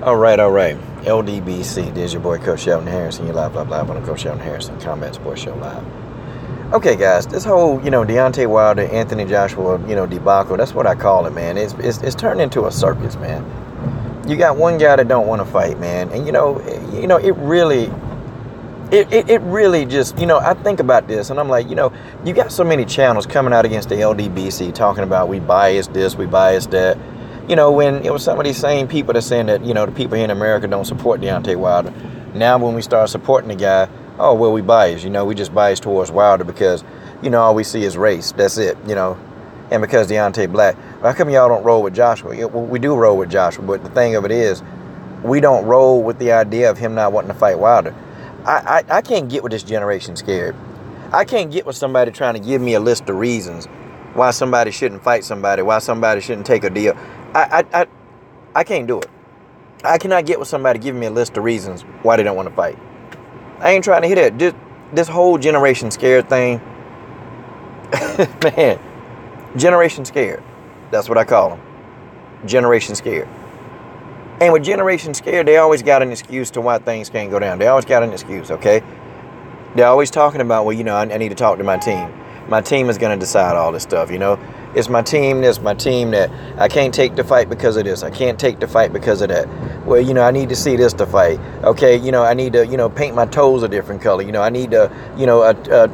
All right. LDBC. There's your boy, Coach Sheldon Harrison. You're live on the Coach Sheldon Harrison Combat Sports Show Live. Okay, guys, this whole, Deontay Wilder, Anthony Joshua, debacle, that's what I call it, man. It's turned into a circus, man. You got one guy that don't want to fight, man. And, it really just, I think about this and I'm like, you got so many channels coming out against the LDBC talking about we bias this, we bias that. When it was some of these same people that saying that, the people here in America don't support Deontay Wilder. Now when we start supporting the guy, oh, well, we bias, we just bias towards Wilder because, all we see is race. That's it, and because Deontay black. How come y'all don't roll with Joshua? Yeah, well, we do roll with Joshua, but the thing of it is, we don't roll with the idea of him not wanting to fight Wilder. I can't get with this generation scared. I can't get with somebody trying to give me a list of reasons why somebody shouldn't fight somebody, why somebody shouldn't take a deal. I can't do it. I cannot get with somebody giving me a list of reasons why they don't want to fight. I ain't trying to hear that. This whole generation scared thing, man, generation scared. That's what I call them. Generation scared. And with generation scared, they always got an excuse to why things can't go down. They always got an excuse, okay? They're always talking about, well, I need to talk to my team. My team is going to decide all this stuff, It's my team, that I can't take the fight because of this. I can't take the fight because of that. Well, I need to see this to fight. Okay, I need to, paint my toes a different color. I need to,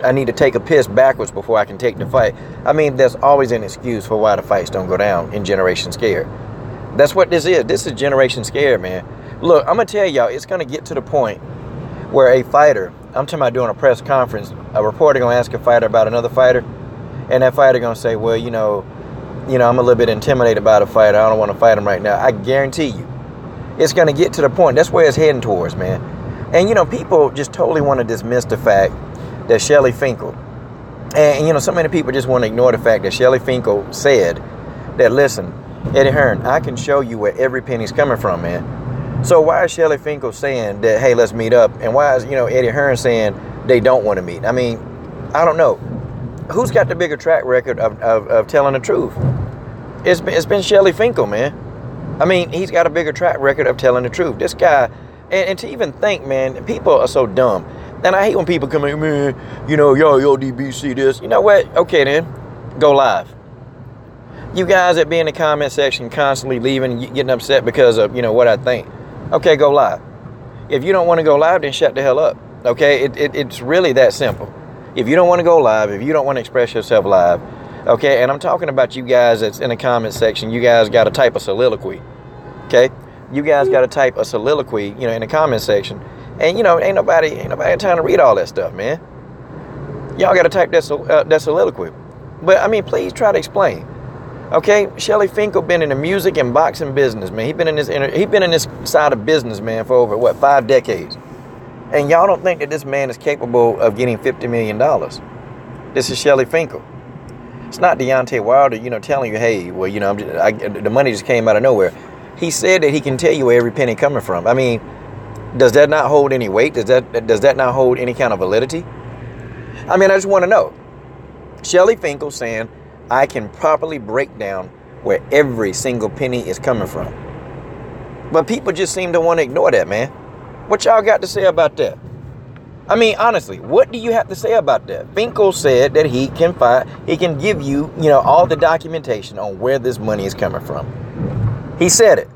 I need to take a piss backwards before I can take the fight. I mean, there's always an excuse for why the fights don't go down in Generation Scared. That's what this is. This is Generation Scared, man. Look, I'm going to tell y'all, it's going to get to the point where a fighter, I'm talking about doing a press conference, a reporter going to ask a fighter about another fighter, and that fighter going to say, well, I'm a little bit intimidated by the fighter. I don't want to fight him right now. I guarantee you, it's going to get to the point. That's where it's heading towards, man. And, people just totally want to dismiss the fact that Shelly Finkel, and, so many people just want to ignore the fact that Shelly Finkel said that, listen, Eddie Hearn, I can show you where every penny's coming from, man. So why is Shelly Finkel saying that, hey, let's meet up? And why is, Eddie Hearn saying they don't want to meet? I mean, I don't know. Who's got the bigger track record of telling the truth? It's been Shelly Finkel, man. I mean, he's got a bigger track record of telling the truth. This guy, and to even think, man, people are so dumb. And I hate when people come in, man, yo, DBC this. You know what? Okay, then, go live. You guys that be in the comment section constantly leaving, getting upset because of, what I think. Okay, go live. If you don't want to go live, then shut the hell up. Okay, it's really that simple. If you don't want to go live, if you don't want to express yourself live, okay, and I'm talking about you guys that's in the comment section, you guys got to type a soliloquy, okay? You guys got to type a soliloquy, in the comment section, and ain't nobody got time to read all that stuff, man. Y'all got to type that soliloquy, but I mean, please try to explain. Okay, Shelly Finkel been in the music and boxing business, man. He been in this side of business, man, for over 5 decades. And y'all don't think that this man is capable of getting $50 million. This is Shelly Finkel. It's not Deontay Wilder, telling you, hey, well, the money just came out of nowhere. He said that he can tell you where every penny coming from. I mean, does that not hold any weight? Does that not hold any kind of validity? I mean, I just want to know. Shelly Finkel saying, I can properly break down where every single penny is coming from. But people just seem to want to ignore that, man. What y'all got to say about that? I mean, honestly, what do you have to say about that? Finkel said that he can give you, all the documentation on where this money is coming from. He said it.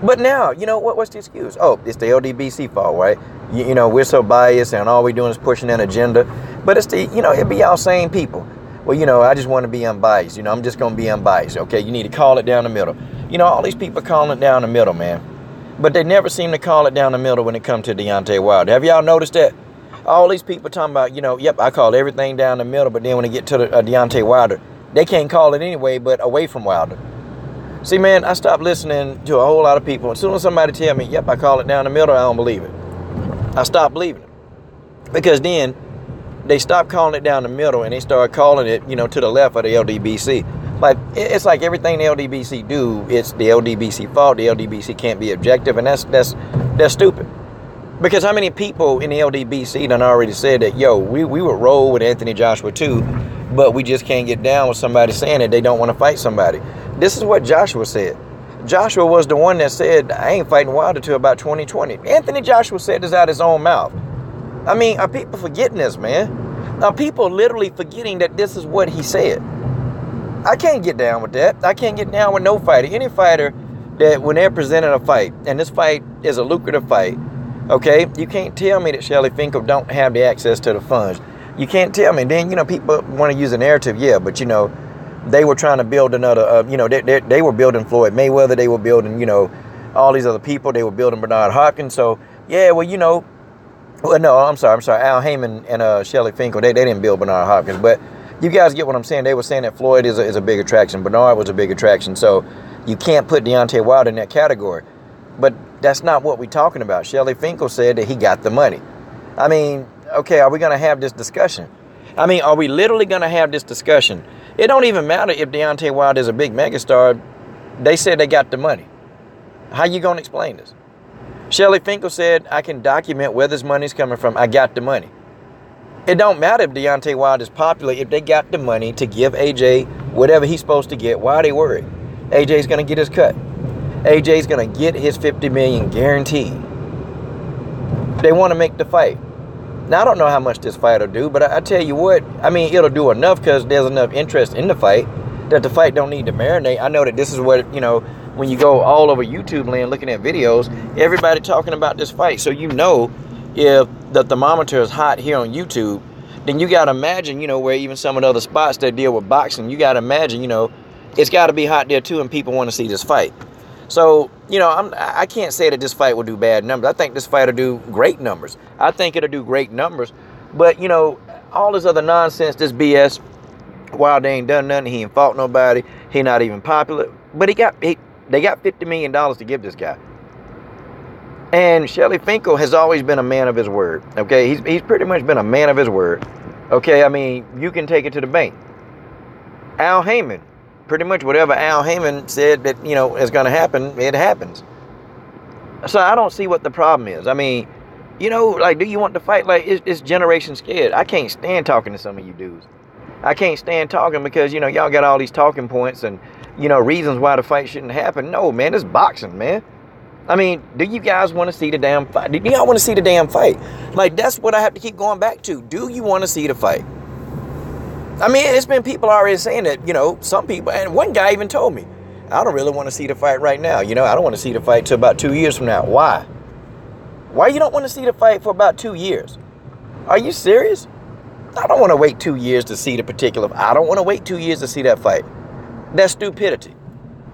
But now, what's the excuse? Oh, it's the LDBC fault, right? We're so biased and all we're doing is pushing an agenda. But it's it be y'all same people. Well, I just want to be unbiased. I'm just going to be unbiased. Okay, you need to call it down the middle. All these people calling it down the middle, man. But they never seem to call it down the middle when it comes to Deontay Wilder. Have y'all noticed that? All these people talking about, yep, I call everything down the middle, but then when they get to the Deontay Wilder, they can't call it anyway, but away from Wilder. See, man, I stopped listening to a whole lot of people. As soon as somebody tell me, yep, I call it down the middle, I don't believe it. I stopped believing it. Because then they stopped calling it down the middle and they started calling it, to the left of the LDBC. Like, it's like everything the LDBC do, it's the LDBC fault. The LDBC can't be objective, and that's stupid. Because how many people in the LDBC done already said that, yo, we would roll with Anthony Joshua too, but we just can't get down with somebody saying that they don't want to fight somebody. This is what Joshua said. Joshua was the one that said, I ain't fighting Wilder till about 2020. Anthony Joshua said this out his own mouth. I mean, are people forgetting this, man? Are people literally forgetting that this is what he said? I can't get down with that. I can't get down with no fighter. Any fighter that when they're presented a fight, and this fight is a lucrative fight, okay, you can't tell me that Shelly Finkel don't have the access to the funds. You can't tell me. Then, people want to use a narrative, yeah, but, they were trying to build another, they were building Floyd Mayweather. They were building, all these other people. They were building Bernard Hopkins. So, yeah, well, no, I'm sorry. Al Heyman and Shelly Finkel, they didn't build Bernard Hopkins. But you guys get what I'm saying. They were saying that Floyd is a big attraction. Bernard was a big attraction. So you can't put Deontay Wilder in that category. But that's not what we're talking about. Shelly Finkel said that he got the money. I mean, okay, are we going to have this discussion? I mean, are we literally going to have this discussion? It don't even matter if Deontay Wilder is a big megastar. They said they got the money. How you going to explain this? Shelly Finkel said, I can document where this money's coming from. I got the money. It don't matter if Deontay Wilder is popular. If they got the money to give AJ whatever he's supposed to get, why are they worried? AJ's going to get his cut. AJ's going to get his $50 million guaranteed. They want to make the fight. Now, I don't know how much this fight will do, but I tell you what, I mean, it'll do enough because there's enough interest in the fight that the fight don't need to marinate. I know that this is what, when you go all over YouTube land looking at videos, everybody talking about this fight. So if the thermometer is hot here on YouTube, then you got to imagine, where even some of the other spots that deal with boxing, you got to imagine, it's got to be hot there too, and people want to see this fight. So, I can't say that this fight will do bad numbers. I think this fight will do great numbers. I think it'll do great numbers. But, all this other nonsense, this BS, Wilder ain't done nothing. He ain't fought nobody. He not even popular. But they got $50 million to give this guy. And Shelly Finkel has always been a man of his word. Okay, he's pretty much been a man of his word. Okay, I mean, you can take it to the bank. Al Heyman, pretty much whatever Al Heyman said that, is going to happen, it happens. So I don't see what the problem is. I mean, do you want to fight? Like, it's generation scared. I can't stand talking to some of you dudes. I can't stand talking because, y'all got all these talking points and, reasons why the fight shouldn't happen. No, man, it's boxing, man. I mean, do you guys want to see the damn fight? Do y'all want to see the damn fight? Like, that's what I have to keep going back to. Do you want to see the fight? I mean, it's been people already saying that, some people, and one guy even told me, I don't really want to see the fight right now. I don't want to see the fight till about 2 years from now. Why? Why you don't want to see the fight for about 2 years? Are you serious? I don't want to wait 2 years to see the particular. I don't want to wait 2 years to see that fight. That's stupidity.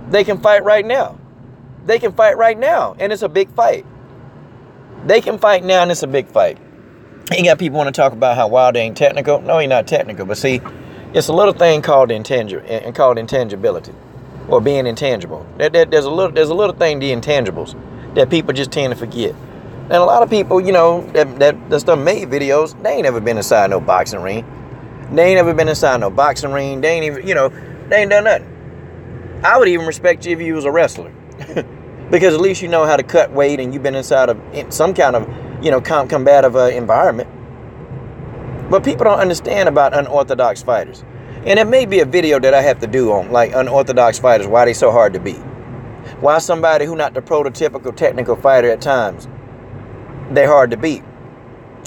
They can fight right now. They can fight right now, and it's a big fight. They can fight now, and it's a big fight. You got people want to talk about how Wilder ain't technical. No, he's not technical. But see, it's a little thing called intangibility, or being intangible. There's a little thing, the intangibles, that people just tend to forget. And a lot of people, that's done made videos, they ain't never been inside no boxing ring. They ain't never been inside no boxing ring. They ain't even, they ain't done nothing. I would even respect you if you was a wrestler. Because at least you know how to cut weight and you've been inside of some kind of, combative environment. But people don't understand about unorthodox fighters. And it may be a video that I have to do on, like, unorthodox fighters, why they so hard to beat. Why somebody who not the prototypical technical fighter at times, they're hard to beat.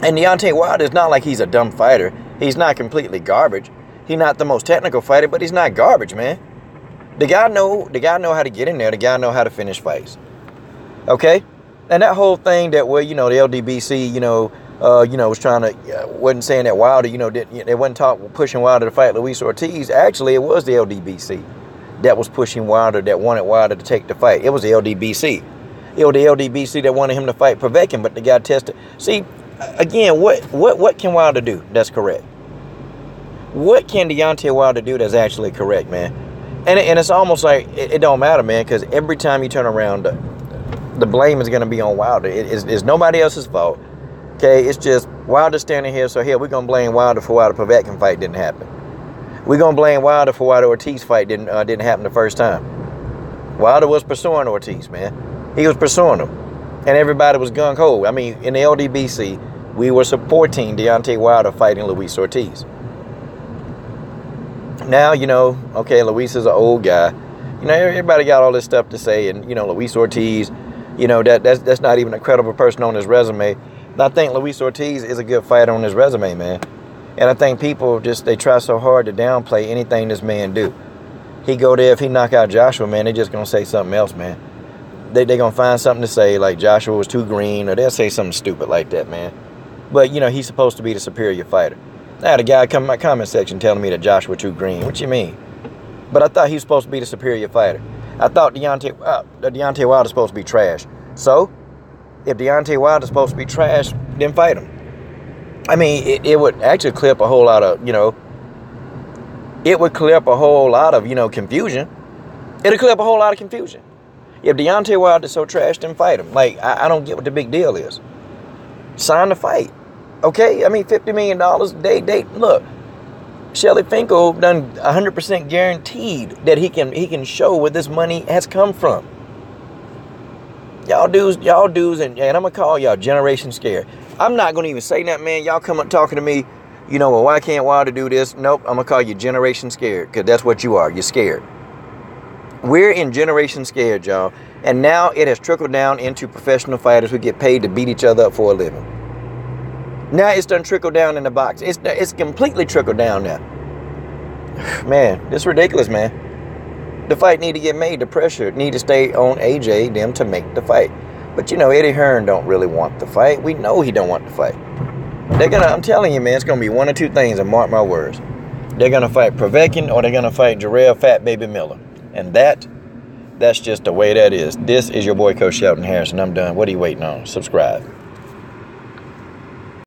And Deontay Wilder is not like he's a dumb fighter. He's not completely garbage. He's not the most technical fighter, but he's not garbage, man. The guy know how to get in there. The guy know how to finish fights. Okay? And that whole thing that, well, the LDBC, was trying to, wasn't saying that Wilder, they wasn't pushing Wilder to fight Luis Ortiz. Actually, it was the LDBC that was pushing Wilder, that wanted Wilder to take the fight. It was the LDBC. It was the LDBC that wanted him to fight Povetkin, but the guy tested. See, again, what can Wilder do that's correct? What can Deontay Wilder do that's actually correct, man? And it's almost like it don't matter, man, because every time you turn around, the blame is going to be on Wilder. It's nobody else's fault. Okay, it's just Wilder standing here, so here we're going to blame Wilder for why the Povetkin fight didn't happen. We're going to blame Wilder for why the Ortiz fight didn't happen the first time. Wilder was pursuing Ortiz, man. He was pursuing him. And everybody was gung-ho. I mean, in the LDBC, we were supporting Deontay Wilder fighting Luis Ortiz. Now, okay, Luis is an old guy. You know, everybody got all this stuff to say, and you know, Luis Ortiz, you know, that's not even a credible person on his resume. And I think Luis Ortiz is a good fighter on his resume, man. And I think people they try so hard to downplay anything this man do. He go there, if he knock out Joshua, man, they just gonna say something else, man. They gonna find something to say, like Joshua was too green, or they'll say something stupid like that, man. But, you know, he's supposed to be the superior fighter. I had a guy come in my comment section telling me that Joshua too green. What you mean? But I thought he was supposed to be the superior fighter. I thought Deontay Wilder is supposed to be trash. So, if Deontay Wilder is supposed to be trash, then fight him. I mean, it would actually clear up a whole lot of, you know, confusion. It'll clear up a whole lot of confusion. If Deontay Wilder is so trash, then fight him. Like, I don't get what the big deal is. Sign the fight. Okay? I mean, $50 million, look, Shelly Finkel done 100% guaranteed that he can show where this money has come from. Y'all dudes, and I'm going to call y'all generation scared. I'm not going to even say that, man. Y'all come up talking to me, you know, well, why can't Wilder do this? Nope, I'm going to call you generation scared, because that's what you are. You're scared. We're in generation scared, y'all. And now it has trickled down into professional fighters who get paid to beat each other up for a living. Now it's done trickled down in the box. It's completely trickled down now. Man, this is ridiculous, man. The fight need to get made. The pressure need to stay on AJ, them, to make the fight. But, you know, Eddie Hearn don't really want the fight. We know he don't want the fight. I'm telling you, man, it's going to be one or two things, and mark my words. They're going to fight Povetkin, or they're going to fight Jarrell Fat Baby Miller. And that's just the way that is. This is your boy, Coach Shelton Harrison. I'm done. What are you waiting on? Subscribe.